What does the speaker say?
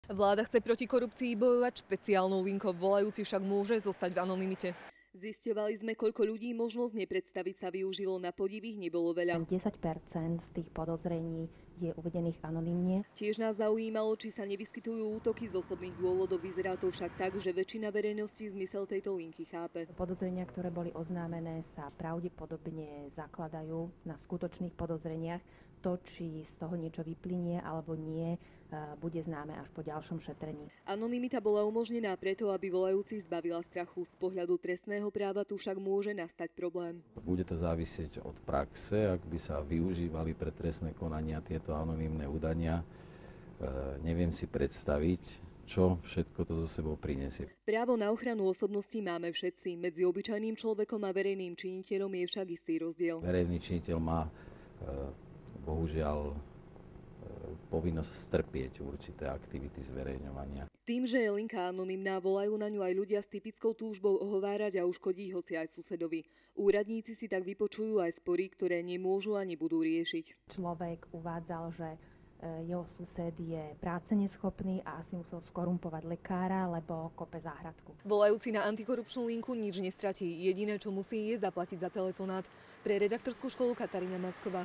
Vláda chce proti korupcii bojovať špeciálnou linkou, volajúci však môže zostať v anonymite. Zisťovali sme, koľko ľudí možnosť nepredstaviť sa využilo, na podiv ich nebolo veľa. 10% z tých podozrení je uvedených anonymne. Tiež nás zaujímalo, či sa nevyskytujú útoky z osobných dôvodov. Vyzerá to však tak, že väčšina verejnosti zmysel tejto linky chápe. Podozrenia, ktoré boli oznámené, sa pravdepodobne zakladajú na skutočných podozreniach. To, či z toho niečo vyplynie alebo nie, bude známe až po ďalšom šetrení. Anonymita bola umožnená preto, aby volajúci zbavila strachu. Z pohľadu trestného práva tu však môže nastať problém. Bude to závisieť od praxe, ak by sa využívali pre trestné konania tieto anonymné údania. Neviem si predstaviť, čo všetko to zo sebou prinesie. Právo na ochranu osobností máme všetci. Medzi obyčajným človekom a verejným činiteľom je však istý rozdiel. Verejný činiteľ má bohužiaľ povinnosť strpieť určité aktivity zverejňovania. Tým, že je linka anonymná, volajú na ňu aj ľudia s typickou túžbou ohovárať a uškodiť hoci aj susedovi. Úradníci si tak vypočujú aj spory, ktoré nemôžu a nebudú riešiť. Človek uvádzal, že jeho sused je práce neschopný a asi musel skorumpovať lekára, lebo kope záhradku. Volajúci na antikorupčnú linku nič nestratí. Jediné, čo musí, je zaplatiť za telefonát. Pre redaktorskú školu Katarína Macková.